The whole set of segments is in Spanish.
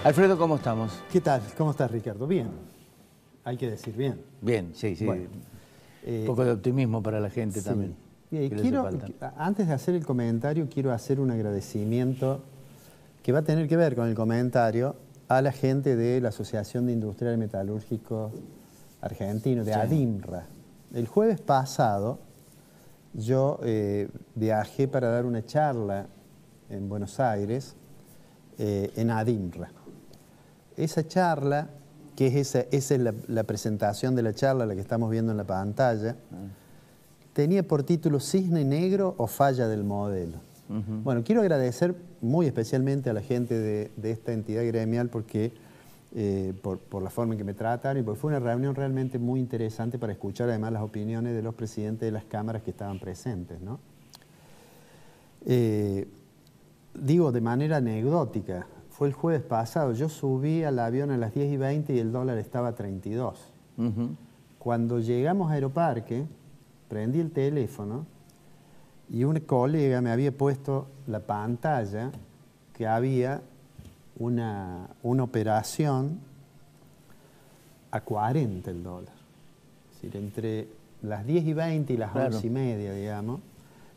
Alfredo, ¿cómo estamos? ¿Qué tal? ¿Cómo estás, Ricardo? Bien. Hay que decir bien. Bien, sí, sí. Bueno, un poco de optimismo para la gente sí. también. Antes de hacer el comentario, quiero hacer un agradecimiento que va a tener que ver con el comentario a la gente de la Asociación de Industriales Metalúrgicos Argentinos, de ADIMRA. El jueves pasado yo viajé para dar una charla en Buenos Aires en ADIMRA. Esa charla, que esa es la presentación de la charla, la que estamos viendo en la pantalla, tenía por título Cisne Negro o Falla del Modelo. Bueno, quiero agradecer muy especialmente a la gente de esta entidad gremial porque, por la forma en que me trataron y porque fue una reunión realmente muy interesante para escuchar además las opiniones de los presidentes de las cámaras que estaban presentes, ¿no? Digo de manera anecdótica, fue el jueves pasado, yo subí al avión a las 10:20 y el dólar estaba a 32. Cuando llegamos a Aeroparque, prendí el teléfono y un colega me había puesto la pantalla que había una operación a 40 el dólar. Es decir, entre las 10:20 y las 11:30, digamos.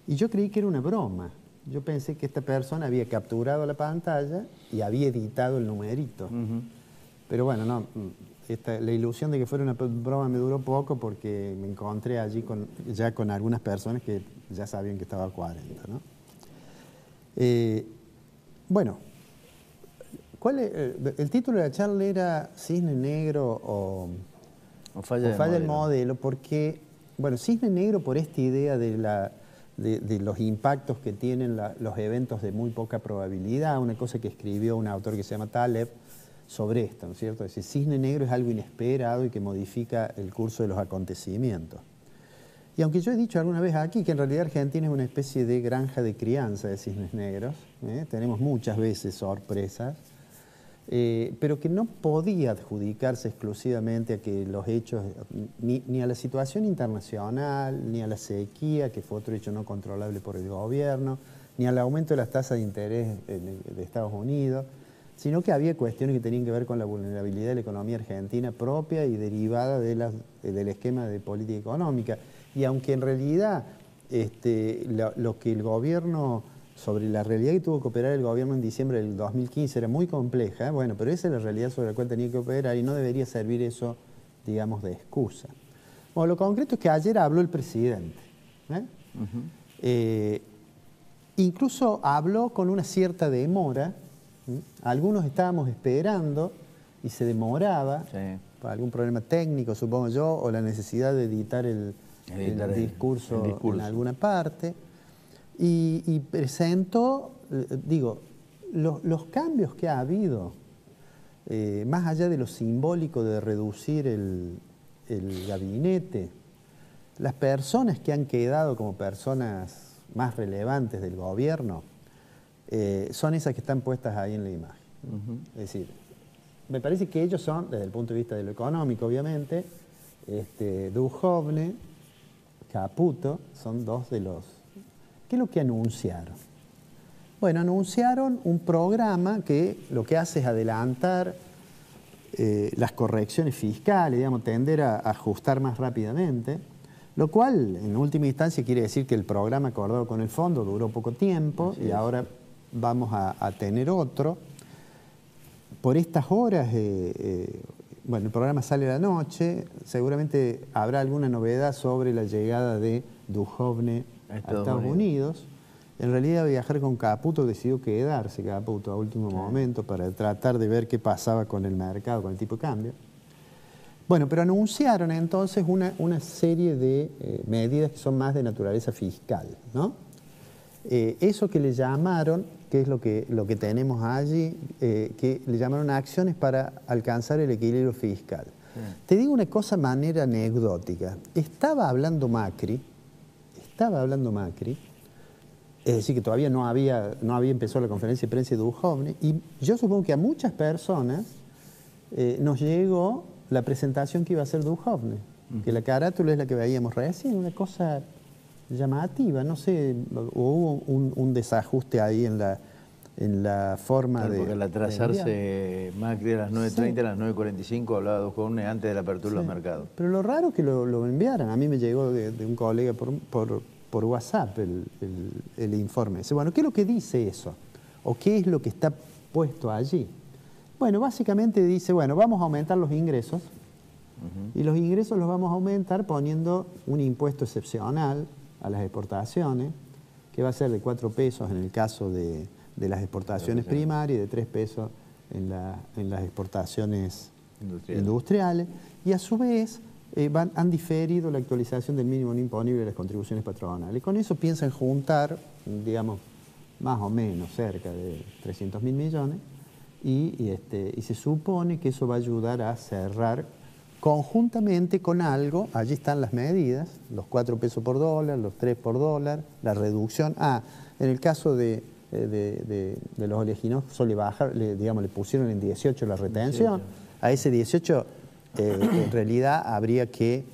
Y yo creí que era una broma. Yo pensé que esta persona había capturado la pantalla y había editado el numerito. Pero bueno, no, la ilusión de que fuera una broma me duró poco porque me encontré allí ya con algunas personas que ya sabían que estaba a 40, ¿no? Bueno, el título de la charla era Cisne Negro o Falla el Modelo, porque, bueno, Cisne Negro por esta idea de los impactos que tienen los eventos de muy poca probabilidad, una cosa que escribió un autor que se llama Taleb sobre esto, ¿no es cierto? Es decir, Cisne Negro es algo inesperado y que modifica el curso de los acontecimientos. Y aunque yo he dicho alguna vez aquí que en realidad Argentina es una especie de granja de crianza de cisnes negros, tenemos muchas veces sorpresas, pero que no podía adjudicarse exclusivamente a que los hechos, ni a la situación internacional, ni a la sequía, que fue otro hecho no controlable por el gobierno, ni al aumento de las tasas de interés de Estados Unidos, sino que había cuestiones que tenían que ver con la vulnerabilidad de la economía argentina propia y derivada del esquema de política económica. Y aunque en realidad lo que el gobierno, sobre la realidad que tuvo que operar el gobierno en diciembre del 2015 era muy compleja, bueno, pero esa es la realidad sobre la cual tenía que operar y no debería servir eso, digamos, de excusa. Bueno, lo concreto es que ayer habló el presidente. Incluso habló con una cierta demora. Algunos estábamos esperando y se demoraba por algún problema técnico, supongo yo, o la necesidad de editar el discurso en alguna parte. Y presentó, digo, los cambios que ha habido, más allá de lo simbólico de reducir el gabinete, las personas que han quedado como personas más relevantes del gobierno, son esas que están puestas ahí en la imagen. Es decir, me parece que ellos son, desde el punto de vista de lo económico, obviamente, Duhovne, Caputo, son dos de los... ¿Qué es lo que anunciaron? Bueno, anunciaron un programa que lo que hace es adelantar las correcciones fiscales, digamos, tender a ajustar más rápidamente, lo cual, en última instancia, quiere decir que el programa acordado con el fondo duró poco tiempo y ahora vamos a tener otro. Por estas horas, bueno, el programa sale a la noche, seguramente habrá alguna novedad sobre la llegada de Duhovne a Estados Unidos. En realidad viajar con Caputo, decidió quedarse Caputo a último momento para tratar de ver qué pasaba con el mercado, con el tipo de cambio. Bueno, pero anunciaron entonces una serie de medidas que son más de naturaleza fiscal, ¿no? Eso que le llamaron, que es lo que tenemos allí, que le llamaron acciones para alcanzar el equilibrio fiscal. Te digo una cosa de manera anecdótica. Estaba hablando Macri, es decir, que todavía no había empezado la conferencia de prensa de Duhovne, y yo supongo que a muchas personas nos llegó la presentación que iba a hacer Duhovne, que la carátula es la que veíamos recién, una cosa llamativa, no sé, hubo un desajuste ahí en en la forma claro, de... porque al atrasarse Macri a las 9:30, a las 9:45 hablaba de Duhovne antes de la apertura de los mercados. Pero lo raro es que lo enviaran. A mí me llegó de un colega por WhatsApp el informe. Dice, bueno, ¿qué es lo que dice eso? ¿O qué es lo que está puesto allí? Bueno, básicamente dice, bueno, vamos a aumentar los ingresos y los ingresos los vamos a aumentar poniendo un impuesto excepcional a las exportaciones, que va a ser de 4 pesos en el caso de las exportaciones primarias y de 3 pesos en las exportaciones industriales. Y a su vez han diferido la actualización del mínimo no imponible de las contribuciones patronales. Con eso piensan juntar, digamos, más o menos cerca de 300.000 millones y se supone que eso va a ayudar a cerrar conjuntamente con algo. Allí están las medidas, los 4 pesos por dólar, los 3 por dólar, la reducción. En el caso de los oleaginosas le pusieron en 18 la retención. 18. A ese 18 en realidad habría que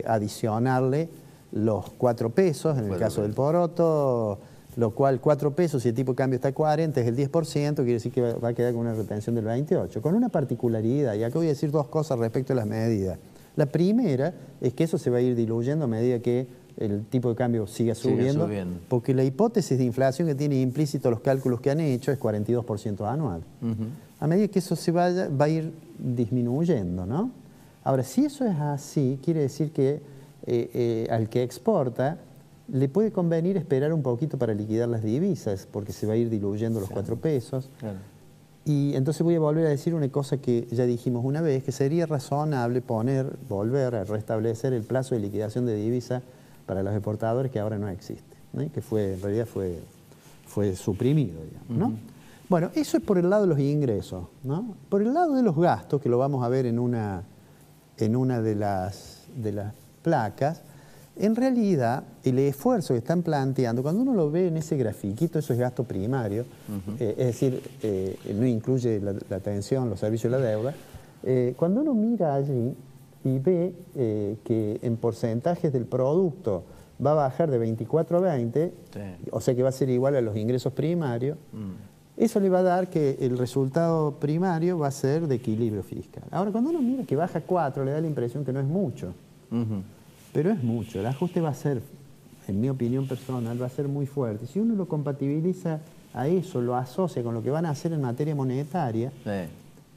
adicionarle los 4 pesos, en el caso del poroto, lo cual 4 pesos, si el tipo de cambio está a 40, es el 10%, quiere decir que va a quedar con una retención del 28%. Con una particularidad, y acá voy a decir 2 cosas respecto a las medidas. La primera es que eso se va a ir diluyendo a medida que el tipo de cambio siga subiendo, porque la hipótesis de inflación que tiene implícito los cálculos que han hecho es 42% anual. A medida que eso se vaya, va a ir disminuyendo, ¿no? Ahora, si eso es así, quiere decir que al que exporta le puede convenir esperar un poquito para liquidar las divisas, porque se va a ir diluyendo los 4 pesos. Claro. Y entonces voy a volver a decir una cosa que ya dijimos una vez, que sería razonable volver a restablecer el plazo de liquidación de divisas para los exportadores, que ahora no existe, ¿no? Que en realidad fue suprimido, digamos, ¿no? Bueno, eso es por el lado de los ingresos, ¿no? Por el lado de los gastos, que lo vamos a ver en una de las placas, en realidad el esfuerzo que están planteando, cuando uno lo ve en ese grafiquito, eso es gasto primario, es decir, no incluye la atención, los servicios y la deuda, cuando uno mira allí y ve que en porcentajes del producto va a bajar de 24 a 20, o sea que va a ser igual a los ingresos primarios, eso le va a dar que el resultado primario va a ser de equilibrio fiscal. Ahora, cuando uno mira que baja 4, le da la impresión que no es mucho. Pero es mucho. El ajuste va a ser, en mi opinión personal, va a ser muy fuerte. Si uno lo compatibiliza a eso, lo asocia con lo que van a hacer en materia monetaria,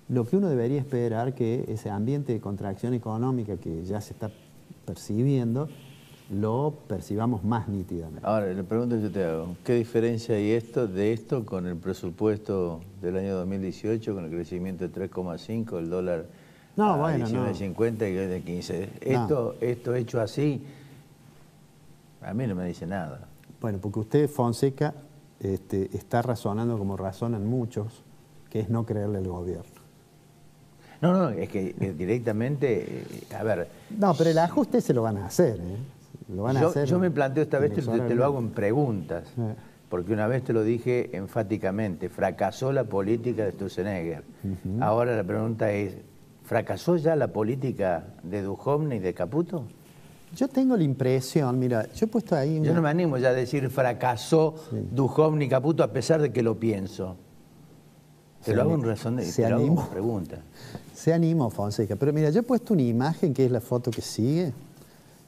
lo que uno debería esperar que ese ambiente de contracción económica que ya se está percibiendo, lo percibamos más nítidamente. Ahora, la pregunta que yo te hago, ¿qué diferencia hay de esto con el presupuesto del año 2018, con el crecimiento de 3,5, el dólar a 19,50 y de 15? Esto hecho así, a mí no me dice nada. Bueno, porque usted, Fonseca, está razonando como razonan muchos, que es no creerle al gobierno. No, es que directamente, a ver... No, pero el ajuste se lo van a hacer, Lo van a hacer. Yo me planteo esta vez, te lo hago en preguntas, porque una vez te lo dije enfáticamente, fracasó la política de Sturzenegger. Ahora la pregunta es, ¿fracasó ya la política de Duhovne y de Caputo? Yo tengo la impresión, mira, yo he puesto ahí... Yo no me animo ya a decir fracasó Duhovne y Caputo a pesar de que lo pienso. Te lo hago en razón de... Te lo hago como pregunta. Se animó, Fonseca. Pero mira, yo he puesto una imagen que es la foto que sigue,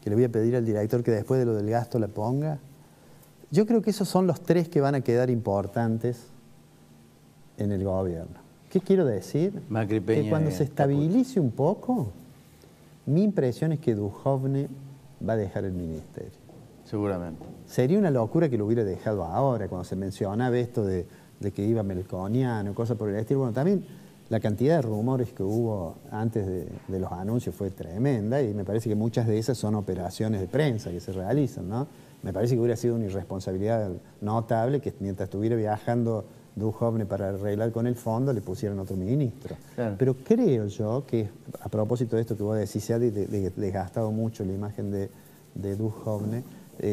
que le voy a pedir al director que después de lo del gasto la ponga. Yo creo que esos son los 3 que van a quedar importantes en el gobierno. ¿Qué quiero decir? Macri, Peña, que cuando se estabilice un poco, mi impresión es que Duhovne va a dejar el ministerio. Seguramente. Sería una locura que lo hubiera dejado ahora, cuando se mencionaba esto de que iba Melconiano, cosas por el estilo. Bueno, también la cantidad de rumores que hubo antes de los anuncios fue tremenda y me parece que muchas de esas son operaciones de prensa que se realizan, ¿no? Me parece que hubiera sido una irresponsabilidad notable que mientras estuviera viajando Duhovne para arreglar con el fondo le pusieran otro ministro. Claro. Pero creo yo que, a propósito de esto que vos decís, se ha desgastado mucho la imagen de Duhovne,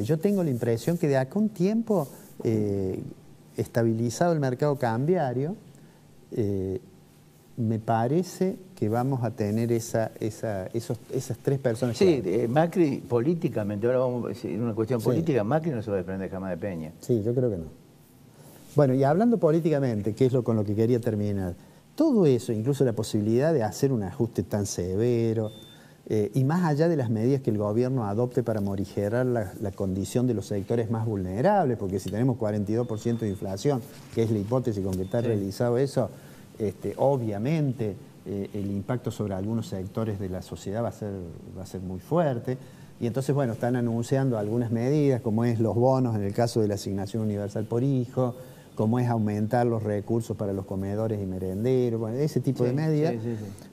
yo tengo la impresión que de acá a un tiempo, estabilizado el mercado cambiario, me parece que vamos a tener esas 3 personas. Sí, Macri políticamente, ahora vamos a decir una cuestión política, Macri no se va a desprender jamás de Peña. Sí, yo creo que no. Bueno, y hablando políticamente, que es con lo que quería terminar, todo eso, incluso la posibilidad de hacer un ajuste tan severo, y más allá de las medidas que el gobierno adopte para morigerar la condición de los sectores más vulnerables, porque si tenemos 42% de inflación, que es la hipótesis con que está realizado eso, obviamente el impacto sobre algunos sectores de la sociedad va a ser muy fuerte. Y entonces, bueno, están anunciando algunas medidas, como es los bonos en el caso de la asignación universal por hijo, como es aumentar los recursos para los comedores y merenderos, bueno, ese tipo de medidas.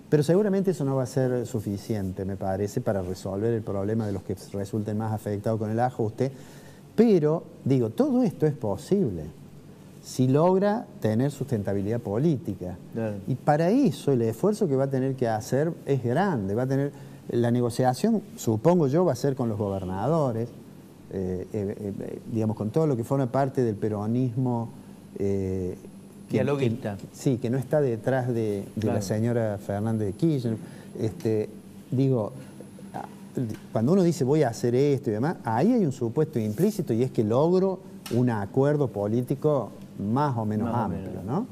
Pero seguramente eso no va a ser suficiente, me parece, para resolver el problema de los que resulten más afectados con el ajuste. Pero, digo, todo esto es posible si logra tener sustentabilidad política. Claro. Y para eso el esfuerzo que va a tener que hacer es grande. Va a tener, la negociación, supongo yo, va a ser con los gobernadores, digamos, con todo lo que forma parte del peronismo. Dialoguista. Sí, que no está detrás de la señora Fernández de Kirchner. Digo, cuando uno dice voy a hacer esto y demás, ahí hay un supuesto implícito y es que logro un acuerdo político más o menos amplio, ¿no?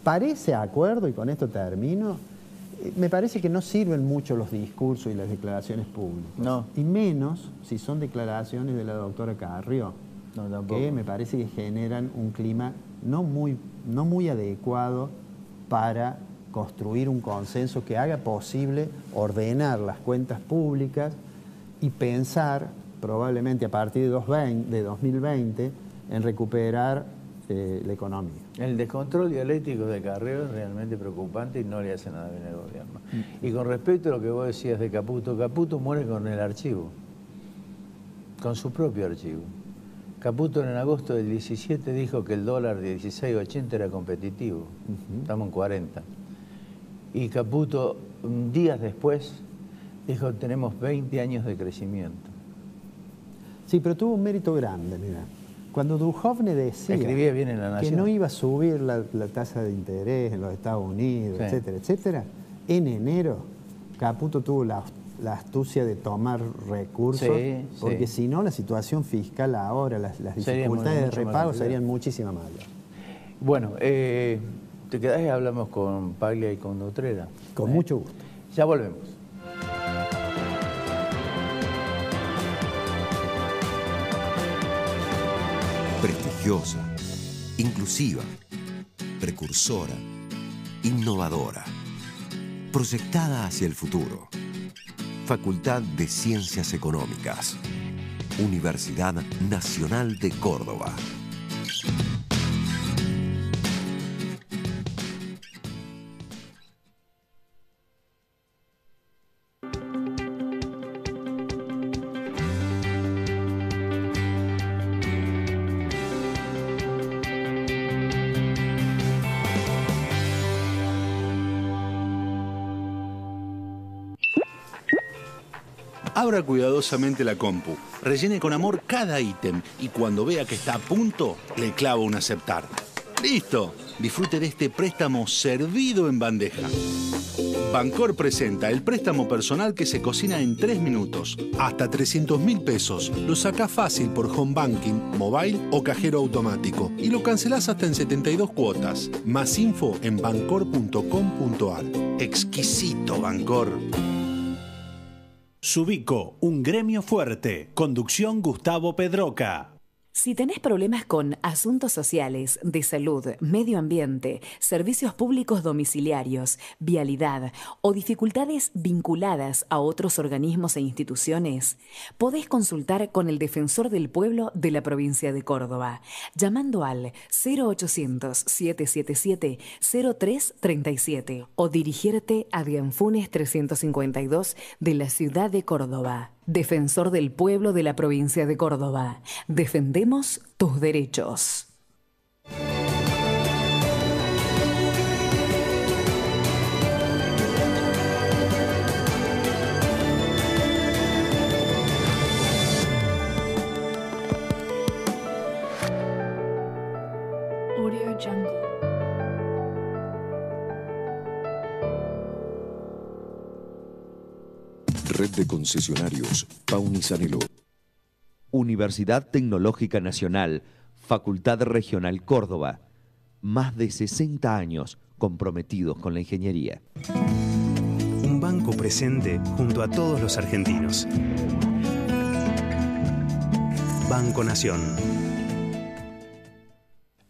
Para ese acuerdo, y con esto termino, me parece que no sirven mucho los discursos y las declaraciones públicas. No. Y menos si son declaraciones de la doctora Carrió, que me parece que generan un clima no muy adecuado para construir un consenso que haga posible ordenar las cuentas públicas y pensar, probablemente a partir de 2020, en recuperar la economía. El descontrol dialéctico de Carrió es realmente preocupante y no le hace nada bien al gobierno. Y con respecto a lo que vos decías de Caputo, Caputo muere con el archivo, con su propio archivo. Caputo en agosto del 17 dijo que el dólar de 16.80 era competitivo. Estamos en 40. Y Caputo, días después, dijo tenemos 20 años de crecimiento. Sí, pero tuvo un mérito grande, mira. Cuando Duhovne decía escribía bien en La Nación, que no iba a subir la tasa de interés en los Estados Unidos, etcétera, etcétera, en enero Caputo tuvo la astucia de tomar recursos, porque si no la situación fiscal ahora, las dificultades de repago serían muchísimo mayores. Bueno, ¿te quedás y hablamos con Paglia y con Utrera? Con mucho gusto. Ya volvemos. Prestigiosa, inclusiva, precursora, innovadora, proyectada hacia el futuro. Facultad de Ciencias Económicas. Universidad Nacional de Córdoba. Abra cuidadosamente la compu, rellene con amor cada ítem y cuando vea que está a punto, le clava un aceptar. ¡Listo! Disfrute de este préstamo servido en bandeja. Bancor presenta el préstamo personal que se cocina en 3 minutos. Hasta 300.000 pesos. Lo sacás fácil por home banking, mobile o cajero automático. Y lo cancelás hasta en 72 cuotas. Más info en bancor.com.ar. Exquisito, Bancor. Subico, un gremio fuerte. Conducción Gustavo Pedroca. Si tenés problemas con asuntos sociales, de salud, medio ambiente, servicios públicos domiciliarios, vialidad o dificultades vinculadas a otros organismos e instituciones, podés consultar con el Defensor del Pueblo de la provincia de Córdoba, llamando al 0800-777-0337 o dirigirte a Dianfunes 352 de la ciudad de Córdoba. Defensor del Pueblo de la provincia de Córdoba. Defendemos tus derechos. Audio Jungle. Red de concesionarios Pauni Sanelo. Universidad Tecnológica Nacional, Facultad Regional Córdoba. Más de 60 años comprometidos con la ingeniería. Un banco presente junto a todos los argentinos. Banco Nación.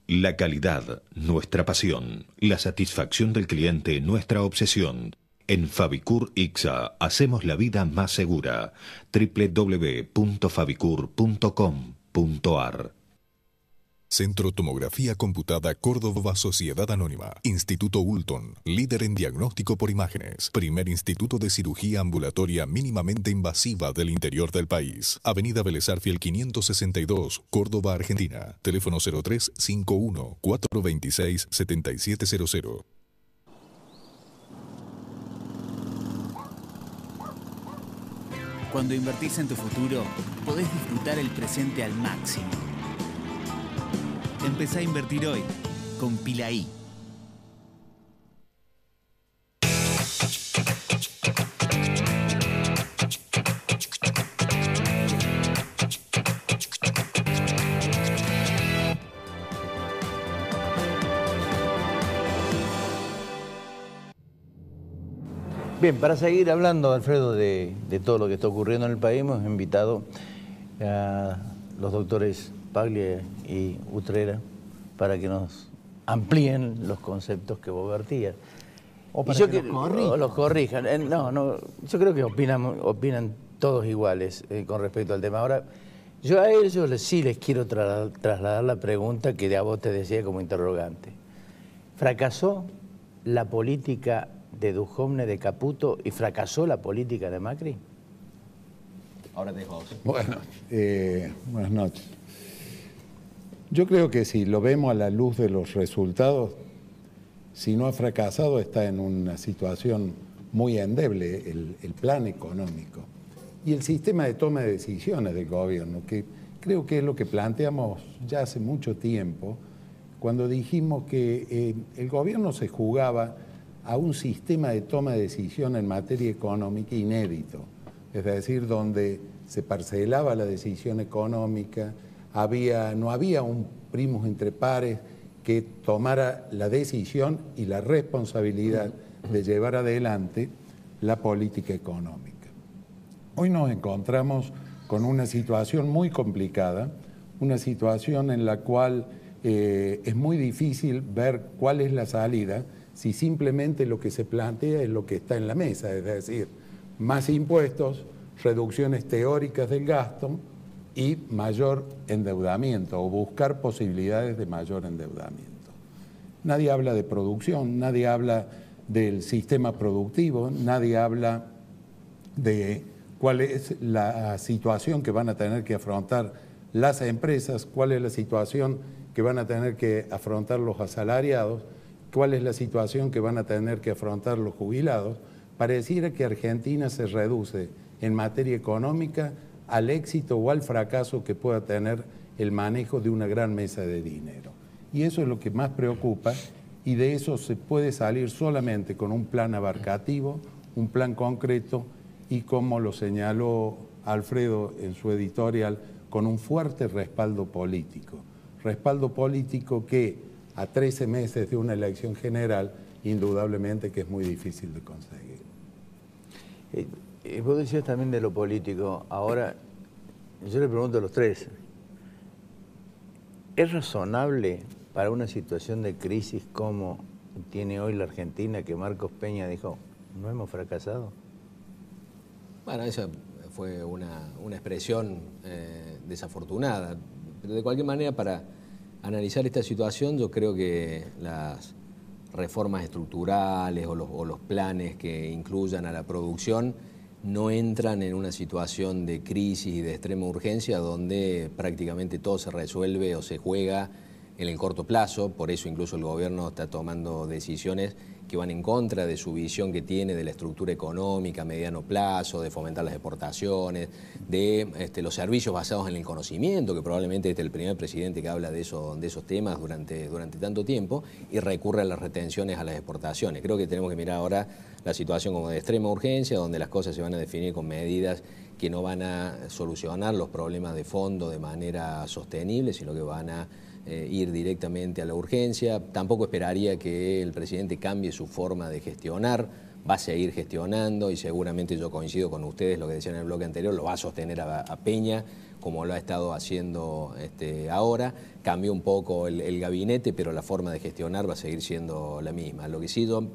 La calidad, nuestra pasión. La satisfacción del cliente, nuestra obsesión. En Fabicur Ixa hacemos la vida más segura. www.fabicur.com.ar. Centro Tomografía Computada Córdoba Sociedad Anónima. Instituto Ulton, líder en diagnóstico por imágenes. Primer instituto de cirugía ambulatoria mínimamente invasiva del interior del país. Avenida Vélez Arfiel 562, Córdoba, Argentina. Teléfono 0351-426-7700. Cuando invertís en tu futuro, podés disfrutar el presente al máximo. Empezá a invertir hoy con Pilaí. Bien, para seguir hablando, Alfredo, de todo lo que está ocurriendo en el país, hemos invitado a los doctores Paglia y Utrera para que nos amplíen los conceptos que vos vertías. O para que los corrijan. No, yo creo que opinan todos iguales con respecto al tema. Ahora, yo a ellos sí les quiero trasladar la pregunta que a vos te decía como interrogante. ¿Fracasó la política de Duhovne, de Caputo, y fracasó la política de Macri? Ahora te dejo a vos. Bueno, buenas noches. Yo creo que si lo vemos a la luz de los resultados, si no ha fracasado está en una situación muy endeble el plan económico y el sistema de toma de decisiones del gobierno, que creo que es lo que planteamos ya hace mucho tiempo, cuando dijimos que el gobierno se jugaba a un sistema de toma de decisión en materia económica inédito, es decir, donde se parcelaba la decisión económica, no había un primus inter pares que tomara la decisión y la responsabilidad de llevar adelante la política económica. Hoy nos encontramos con una situación muy complicada, una situación en la cual es muy difícil ver cuál es la salida si simplemente lo que se plantea es lo que está en la mesa, es decir, más impuestos, reducciones teóricas del gasto y mayor endeudamiento o buscar posibilidades de mayor endeudamiento. Nadie habla de producción, nadie habla del sistema productivo, nadie habla de cuál es la situación que van a tener que afrontar las empresas, cuál es la situación que van a tener que afrontar los asalariados, cuál es la situación que van a tener que afrontar los jubilados. Pareciera que Argentina se reduce en materia económica al éxito o al fracaso que pueda tener el manejo de una gran mesa de dinero. Y eso es lo que más preocupa, y de eso se puede salir solamente con un plan abarcativo, un plan concreto y, como lo señaló Alfredo en su editorial, con un fuerte respaldo político. Respaldo político que a 13 meses de una elección general, indudablemente que es muy difícil de conseguir. Vos decías también de lo político. Ahora, yo le pregunto a los tres, ¿es razonable para una situación de crisis como tiene hoy la Argentina que Marcos Peña dijo, no hemos fracasado? Bueno, esa fue una expresión desafortunada, pero de cualquier manera, para analizar esta situación, yo creo que las reformas estructurales o los planes que incluyan a la producción no entran en una situación de crisis y de extrema urgencia donde prácticamente todo se resuelve o se juega en el corto plazo. Por eso incluso el gobierno está tomando decisiones que van en contra de su visión que tiene de la estructura económica a mediano plazo, de fomentar las exportaciones, de los servicios basados en el conocimiento, que probablemente este es el primer presidente que habla de esos temas durante tanto tiempo, y recurre a las retenciones a las exportaciones. Creo que tenemos que mirar ahora la situación como de extrema urgencia, donde las cosas se van a definir con medidas que no van a solucionar los problemas de fondo de manera sostenible, sino que van a ir directamente a la urgencia. Tampoco esperaría que el presidente cambie su forma de gestionar, va a seguir gestionando y seguramente yo coincido con ustedes, lo que decían en el bloque anterior, lo va a sostener a Peña, como lo ha estado haciendo ahora. Cambió un poco el gabinete, pero la forma de gestionar va a seguir siendo la misma. Lo que sí yo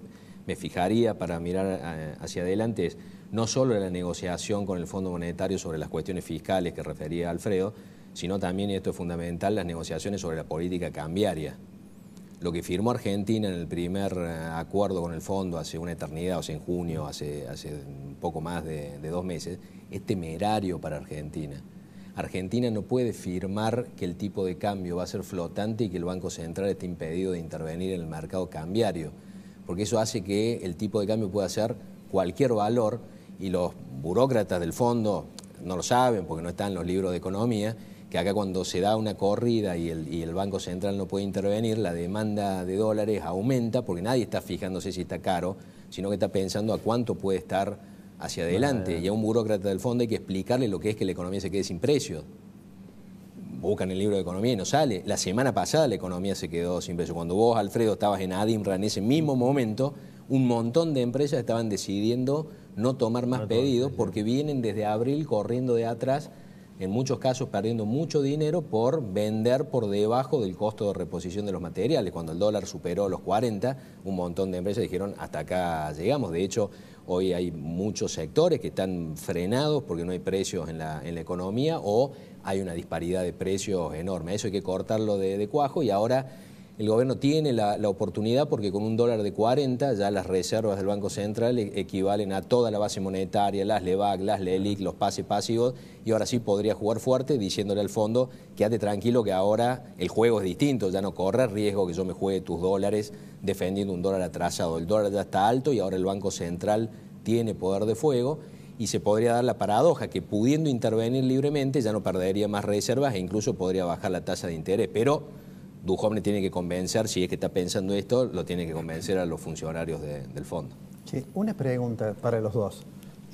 me fijaría para mirar hacia adelante es no solo la negociación con el Fondo Monetario sobre las cuestiones fiscales que refería Alfredo, sino también, y esto es fundamental, las negociaciones sobre la política cambiaria. Lo que firmó Argentina en el primer acuerdo con el fondo hace una eternidad, o sea, en junio, hace un poco más de 2 meses, es temerario para Argentina. Argentina no puede firmar que el tipo de cambio va a ser flotante y que el Banco Central esté impedido de intervenir en el mercado cambiario, porque eso hace que el tipo de cambio pueda ser cualquier valor, y los burócratas del fondo no lo saben porque no están en los libros de economía, que acá cuando se da una corrida y el Banco Central no puede intervenir, la demanda de dólares aumenta porque nadie está fijándose si está caro, sino que está pensando a cuánto puede estar hacia adelante. Y a un burócrata del fondo hay que explicarle lo que es que la economía se quede sin precios. Buscan el libro de economía y no sale. La semana pasada la economía se quedó sin precios. Cuando vos, Alfredo, estabas en ADIMRA en ese mismo momento, un montón de empresas estaban decidiendo no tomar más pedidos porque vienen desde abril corriendo de atrás, en muchos casos perdiendo mucho dinero por vender por debajo del costo de reposición de los materiales. Cuando el dólar superó los 40, un montón de empresas dijeron hasta acá llegamos. De hecho, hoy hay muchos sectores que están frenados porque no hay precios en la economía o hay una disparidad de precios enorme. Eso hay que cortarlo de cuajo, y ahora el gobierno tiene la oportunidad porque con un dólar de 40 ya las reservas del Banco Central equivalen a toda la base monetaria, las LEVAC, las LELIC, los pases pasivos, y ahora sí podría jugar fuerte diciéndole al fondo, quédate tranquilo que ahora el juego es distinto, ya no corre riesgo que yo me juegue tus dólares defendiendo un dólar atrasado. El dólar ya está alto y ahora el Banco Central tiene poder de fuego, y se podría dar la paradoja que pudiendo intervenir libremente ya no perdería más reservas e incluso podría bajar la tasa de interés, pero Duhovne tiene que convencer, si es que está pensando esto, lo tiene que convencer a los funcionarios del fondo. Sí, una pregunta para los dos.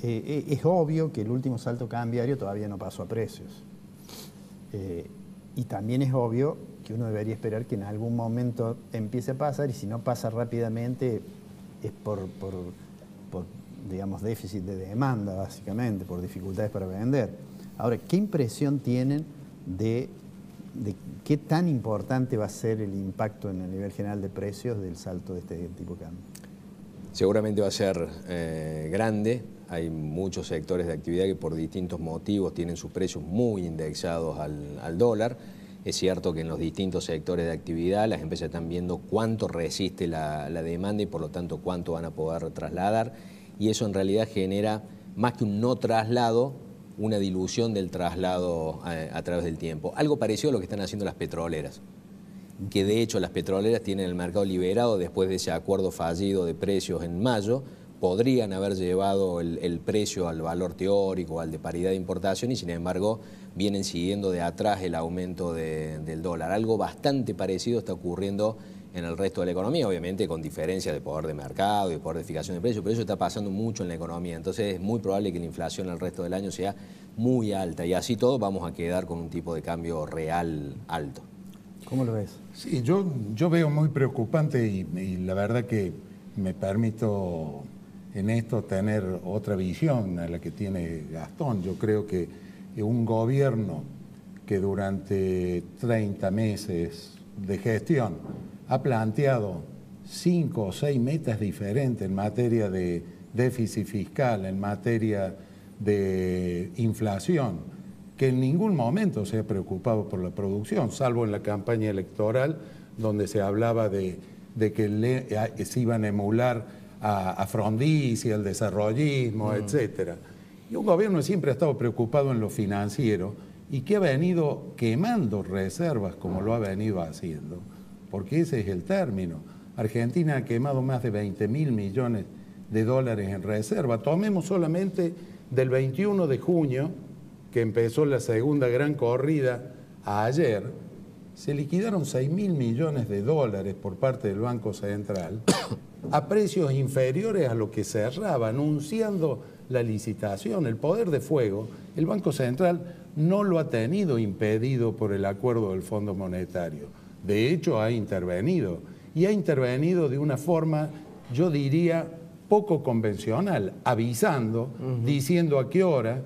Es obvio que el último salto cambiario todavía no pasó a precios. Y también es obvio que uno debería esperar que en algún momento empiece a pasar, y si no pasa rápidamente es por digamos, déficit de demanda, básicamente, por dificultades para vender. Ahora, ¿qué impresión tienen de qué tan importante va a ser el impacto en el nivel general de precios del salto de este tipo de cambio? Seguramente va a ser grande. Hay muchos sectores de actividad que por distintos motivos tienen sus precios muy indexados al dólar. Es cierto que en los distintos sectores de actividad las empresas están viendo cuánto resiste la demanda y por lo tanto cuánto van a poder trasladar, y eso en realidad genera, más que un no traslado, una dilución del traslado a través del tiempo. Algo parecido a lo que están haciendo las petroleras, que de hecho las petroleras tienen el mercado liberado después de ese acuerdo fallido de precios en mayo. Podrían haber llevado el precio al valor teórico, al de paridad de importación, y sin embargo vienen siguiendo de atrás el aumento del dólar. Algo bastante parecido está ocurriendo en el resto de la economía, obviamente con diferencias de poder de mercado y de poder de fijación de precios, pero eso está pasando mucho en la economía. Entonces es muy probable que la inflación el resto del año sea muy alta, y así todo vamos a quedar con un tipo de cambio real alto. ¿Cómo lo ves? Sí, yo veo muy preocupante y la verdad que me permito en esto tener otra visión a la que tiene Gastón. Yo creo que un gobierno que durante 30 meses de gestión ha planteado 5 o 6 metas diferentes en materia de déficit fiscal, en materia de inflación, que en ningún momento se ha preocupado por la producción, salvo en la campaña electoral, donde se hablaba de que se iban a emular a Frondizi, al desarrollismo, etcétera. Y un gobierno siempre ha estado preocupado en lo financiero y que ha venido quemando reservas como lo ha venido haciendo, porque ese es el término. Argentina ha quemado más de 20.000 millones de dólares en reserva. Tomemos solamente del 21 de junio, que empezó la segunda gran corrida, a ayer, se liquidaron 6.000 millones de dólares por parte del Banco Central a precios inferiores a lo que cerraba, anunciando la licitación. El poder de fuego, el Banco Central no lo ha tenido impedido por el acuerdo del Fondo Monetario. De hecho, ha intervenido, y ha intervenido de una forma, yo diría, poco convencional, avisando, diciendo a qué hora,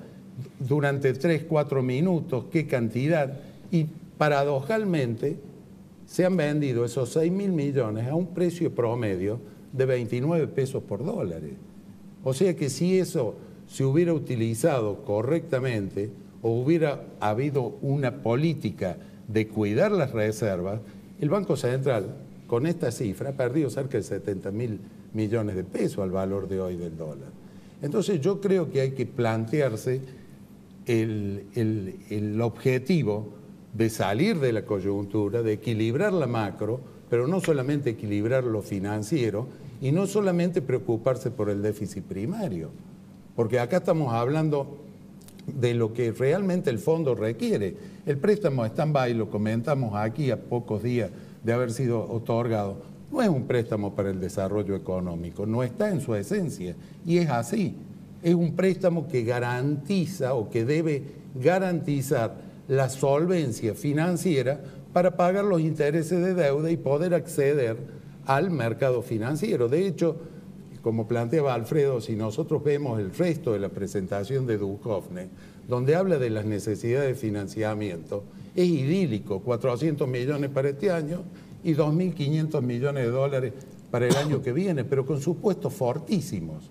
durante 3, 4 minutos, qué cantidad, y paradojalmente se han vendido esos 6.000 millones a un precio promedio de 29 pesos por dólar. O sea que si eso se hubiera utilizado correctamente o hubiera habido una política de cuidar las reservas, el Banco Central con esta cifra ha perdido cerca de 70.000 millones de pesos al valor de hoy del dólar. Entonces yo creo que hay que plantearse el objetivo de salir de la coyuntura, de equilibrar la macro, pero no solamente equilibrar lo financiero y no solamente preocuparse por el déficit primario, porque acá estamos hablando de lo que realmente el fondo requiere. El préstamo stand-by, lo comentamos aquí a pocos días de haber sido otorgado, no es un préstamo para el desarrollo económico, no está en su esencia, y es así. Es un préstamo que garantiza o que debe garantizar la solvencia financiera para pagar los intereses de deuda y poder acceder al mercado financiero. De hecho, como planteaba Alfredo, si nosotros vemos el resto de la presentación de Duhovne, donde habla de las necesidades de financiamiento, es idílico, 400 millones para este año y 2.500 millones de dólares para el año que viene, pero con supuestos fortísimos,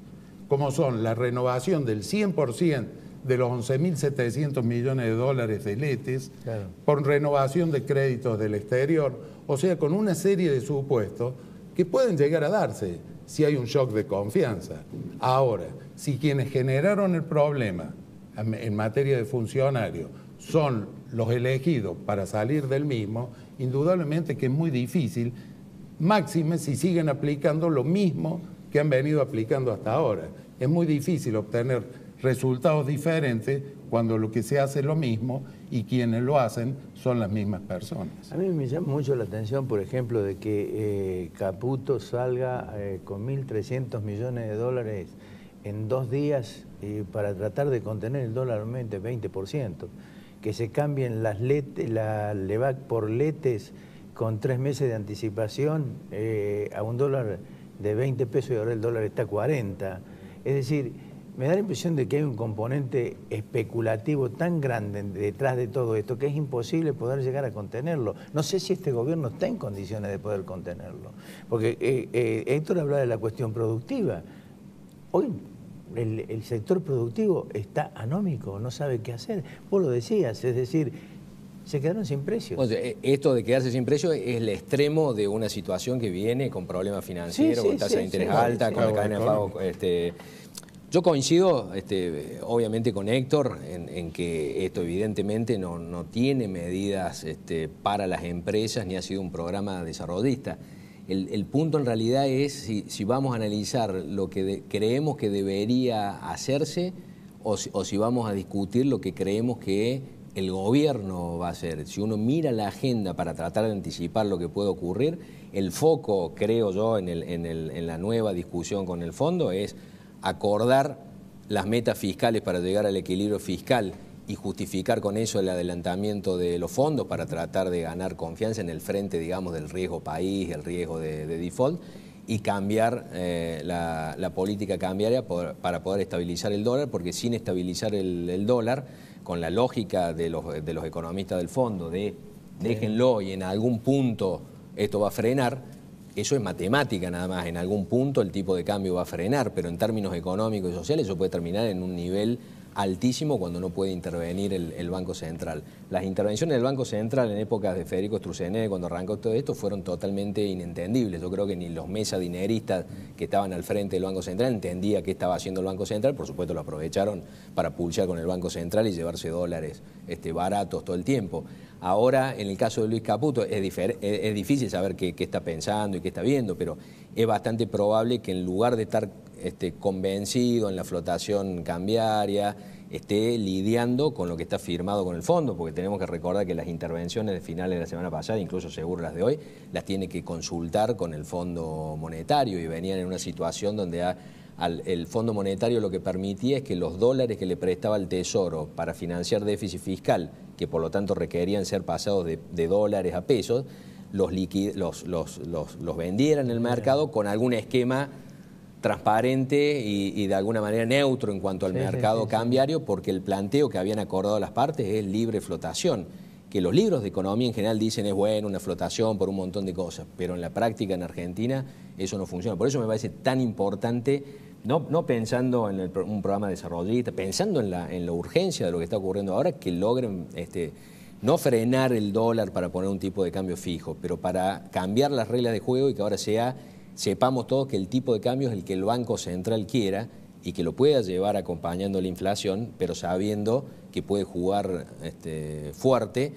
como son la renovación del 100% de los 11.700 millones de dólares de letes, claro, por renovación de créditos del exterior, o sea, con una serie de supuestos que pueden llegar a darse si hay un shock de confianza. Ahora, si quienes generaron el problema en materia de funcionarios son los elegidos para salir del mismo, indudablemente que es muy difícil, máxime si siguen aplicando lo mismo que han venido aplicando hasta ahora. Es muy difícil obtener resultados diferentes cuando lo que se hace es lo mismo y quienes lo hacen son las mismas personas. A mí me llama mucho la atención, por ejemplo, de que Caputo salga con 1.300 millones de dólares en 2 días para tratar de contener el dólar aumente 20%, que se cambien las la LEVAC por letes con 3 meses de anticipación a un dólar de 20 pesos y ahora el dólar está a 40. Es decir, me da la impresión de que hay un componente especulativo tan grande detrás de todo esto que es imposible poder llegar a contenerlo. No sé si este gobierno está en condiciones de poder contenerlo. Porque Héctor hablaba de la cuestión productiva. Hoy el sector productivo está anómico, no sabe qué hacer. Vos lo decías, es decir, se quedaron sin precios. Bueno, esto de quedarse sin precios es el extremo de una situación que viene con problemas financieros, con tasa de interés alta, con la cadena de pago. Yo coincido obviamente con Héctor en que esto evidentemente no tiene medidas para las empresas ni ha sido un programa desarrollista. El punto en realidad es si vamos a analizar lo que creemos que debería hacerse o si vamos a discutir lo que creemos que el gobierno va a hacer. Si uno mira la agenda para tratar de anticipar lo que puede ocurrir, el foco, creo yo, en la nueva discusión con el fondo es acordar las metas fiscales para llegar al equilibrio fiscal y justificar con eso el adelantamiento de los fondos para tratar de ganar confianza en el frente, digamos, del riesgo país, el riesgo de default, y cambiar la política cambiaria para poder estabilizar el dólar, porque sin estabilizar el dólar, con la lógica de los economistas del fondo, déjenlo y en algún punto esto va a frenar. Eso es matemática nada más, en algún punto el tipo de cambio va a frenar, pero en términos económicos y sociales eso puede terminar en un nivel altísimo cuando no puede intervenir el Banco Central. Las intervenciones del Banco Central en épocas de Federico Stroessner, cuando arrancó todo esto, fueron totalmente inentendibles. Yo creo que ni los mesadineristas que estaban al frente del Banco Central entendían qué estaba haciendo el Banco Central. Por supuesto lo aprovecharon para pulsear con el Banco Central y llevarse dólares baratos todo el tiempo. Ahora, en el caso de Luis Caputo, es difícil saber qué está pensando y qué está viendo, pero es bastante probable que en lugar de estar convencido en la flotación cambiaria, esté lidiando con lo que está firmado con el fondo, porque tenemos que recordar que las intervenciones de finales de la semana pasada, incluso seguro las de hoy, las tiene que consultar con el Fondo Monetario, y venían en una situación donde el Fondo Monetario lo que permitía es que los dólares que le prestaba el Tesoro para financiar déficit fiscal, que por lo tanto requerían ser pasados de dólares a pesos, los vendieran en el mercado con algún esquema transparente y de alguna manera neutro en cuanto al mercado cambiario, porque el planteo que habían acordado las partes es libre flotación, que los libros de economía en general dicen es bueno, una flotación por un montón de cosas, pero en la práctica en Argentina eso no funciona. Por eso me parece tan importante, no pensando en un programa desarrollista, pensando en la urgencia de lo que está ocurriendo ahora, que logren no frenar el dólar para poner un tipo de cambio fijo, pero para cambiar las reglas de juego y que ahora sepamos todos que el tipo de cambio es el que el Banco Central quiera y que lo pueda llevar acompañando la inflación, pero sabiendo que puede jugar fuerte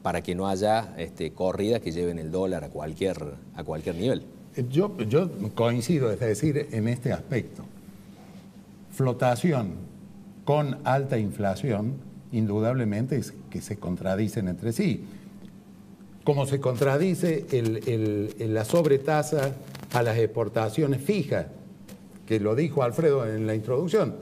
para que no haya corridas que lleven el dólar a cualquier nivel. Yo coincido, es decir, en este aspecto. Flotación con alta inflación, indudablemente es que se contradicen entre sí. Como se contradice la sobretasa a las exportaciones fijas, que lo dijo Alfredo en la introducción.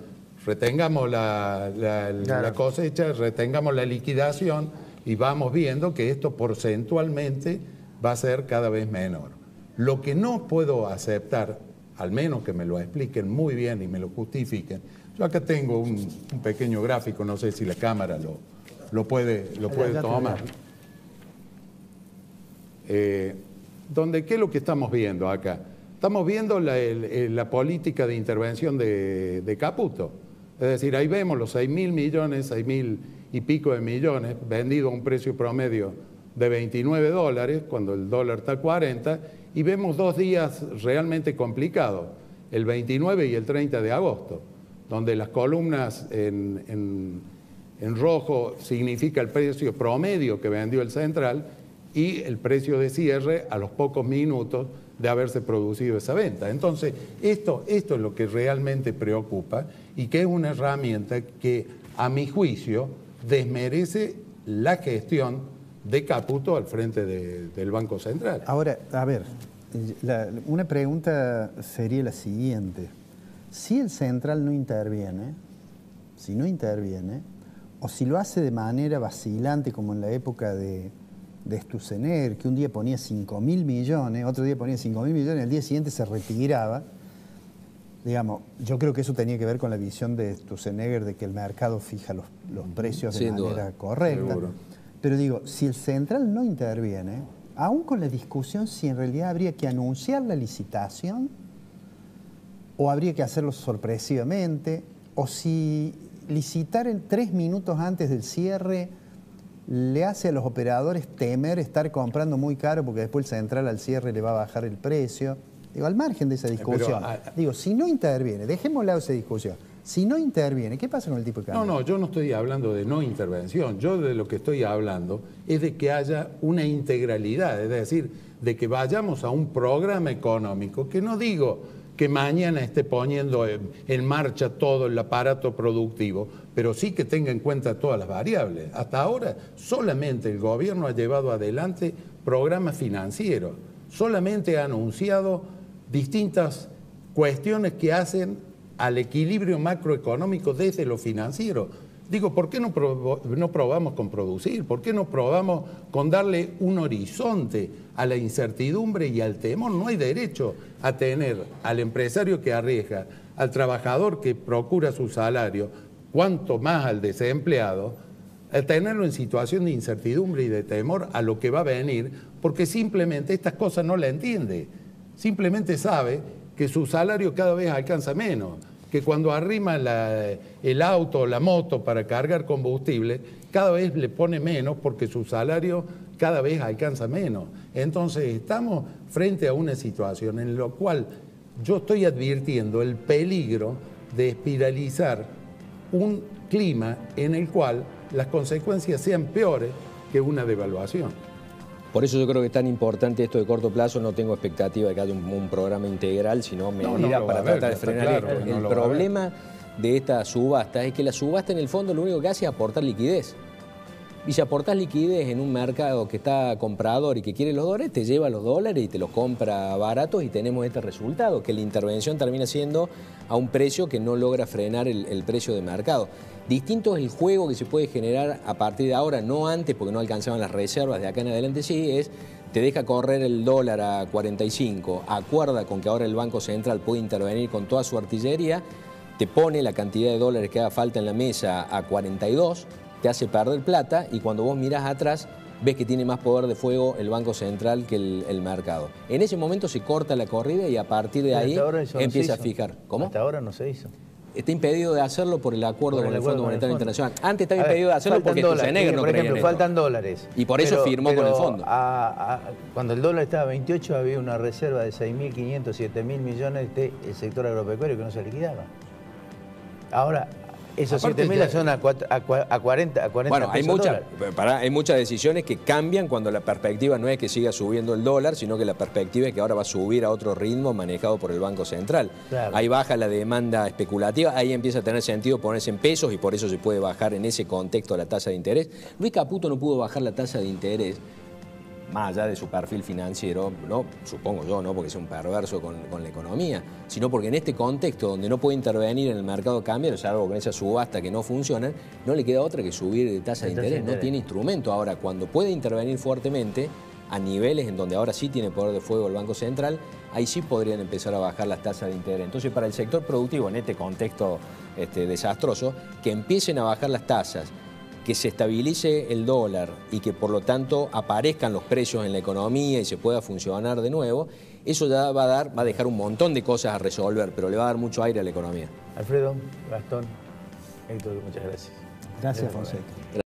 Retengamos la cosecha, retengamos la liquidación y vamos viendo que esto porcentualmente va a ser cada vez menor. Lo que no puedo aceptar, al menos que me lo expliquen muy bien y me lo justifiquen, yo acá tengo un pequeño gráfico, no sé si la cámara lo puede tomar. Donde, ¿qué es lo que estamos viendo acá? Estamos viendo la política de intervención de Caputo. Es decir, ahí vemos los 6.000 millones, 6.000 y pico de millones, vendidos a un precio promedio de 29 dólares, cuando el dólar está a 40, y vemos 2 días realmente complicados, el 29 y el 30 de agosto, donde las columnas en rojo significa el precio promedio que vendió el central y el precio de cierre a los pocos minutos de haberse producido esa venta. Entonces, esto es lo que realmente preocupa y que es una herramienta que, a mi juicio, desmerece la gestión de Caputo al frente del Banco Central. Ahora, a ver, una pregunta sería la siguiente. Si el Central no interviene, o si lo hace de manera vacilante, como en la época de Sturzenegger, que un día ponía 5.000 millones, otro día ponía 5.000 millones, el día siguiente se retiraba. Digamos, yo creo que eso tenía que ver con la visión de Sturzenegger de que el mercado fija los precios de manera correcta. Seguro. Pero digo, si el Central no interviene, aún con la discusión si en realidad habría que anunciar la licitación o habría que hacerlo sorpresivamente, o si licitar en 3 minutos antes del cierre le hace a los operadores temer estar comprando muy caro porque después el Central al cierre le va a bajar el precio. Digo, al margen de esa discusión, digo, si no interviene, dejémosle lado esa discusión, si no interviene, ¿qué pasa con el tipo de cambio? No, yo no estoy hablando de no intervención, yo de lo que estoy hablando es de que haya una integralidad, es decir, de que vayamos a un programa económico, que no digo que mañana esté poniendo en marcha todo el aparato productivo, pero sí que tenga en cuenta todas las variables. Hasta ahora solamente el gobierno ha llevado adelante programas financieros, solamente ha anunciado distintas cuestiones que hacen al equilibrio macroeconómico desde lo financiero. Digo, ¿por qué no probamos con producir? ¿Por qué no probamos con darle un horizonte a la incertidumbre y al temor? No hay derecho a tener al empresario que arriesga, al trabajador que procura su salario, cuanto más al desempleado, a tenerlo en situación de incertidumbre y de temor a lo que va a venir, porque simplemente estas cosas no las entiende. Simplemente sabe que su salario cada vez alcanza menos, que cuando arrima el auto o la moto para cargar combustible, cada vez le pone menos porque su salario cada vez alcanza menos. Entonces estamos frente a una situación en la cual yo estoy advirtiendo el peligro de espiralizar un clima en el cual las consecuencias sean peores que una devaluación. Por eso yo creo que es tan importante esto de corto plazo. No tengo expectativa de que haya un programa integral, sino medidas para tratar de frenar esto. El problema de esta subasta es que la subasta en el fondo lo único que hace es aportar liquidez. Y si aportás liquidez en un mercado que está comprador y que quiere los dólares, te lleva los dólares y te los compra baratos y tenemos este resultado, que la intervención termina siendo a un precio que no logra frenar el precio de mercado. Distinto es el juego que se puede generar a partir de ahora, no antes porque no alcanzaban las reservas, de acá en adelante sí, es te deja correr el dólar a 45, acuerda con que ahora el Banco Central puede intervenir con toda su artillería, te pone la cantidad de dólares que haga falta en la mesa a 42, te hace perder plata y cuando vos mirás atrás ves que tiene más poder de fuego el Banco Central que el mercado. En ese momento se corta la corrida y a partir de ahí empieza a fijar. ¿Cómo? Hasta ahora no se hizo. Está impedido de hacerlo por el acuerdo con el Fondo Monetario Internacional. Antes estaba impedido de hacerlo porque Schwarzenegger no creía en esto. Faltan dólares. Y por eso firmó con el fondo. Cuando el dólar estaba a 28 había una reserva de 6.500, 7.000 millones del sector agropecuario que no se liquidaba. Ahora, esos 7.000 son a 40 bueno, hay muchas decisiones que cambian cuando la perspectiva no es que siga subiendo el dólar, sino que la perspectiva es que ahora va a subir a otro ritmo manejado por el Banco Central. Claro. Ahí baja la demanda especulativa, ahí empieza a tener sentido ponerse en pesos y por eso se puede bajar en ese contexto la tasa de interés. Luis Caputo no pudo bajar la tasa de interés más allá de su perfil financiero, no, supongo yo, no porque sea un perverso con la economía, sino porque en este contexto donde no puede intervenir en el mercado cambiario, salvo con esa subasta que no funcionan, no le queda otra que subir de tasa de interés, no tiene instrumento. Ahora, cuando puede intervenir fuertemente, a niveles en donde ahora sí tiene poder de fuego el Banco Central, ahí sí podrían empezar a bajar las tasas de interés. Entonces, para el sector productivo, en este contexto desastroso, que empiecen a bajar las tasas, que se estabilice el dólar y que por lo tanto aparezcan los precios en la economía y se pueda funcionar de nuevo, eso ya va a dejar un montón de cosas a resolver, pero le va a dar mucho aire a la economía. Alfredo, Gastón, Héctor, muchas gracias. Gracias, Fonseca.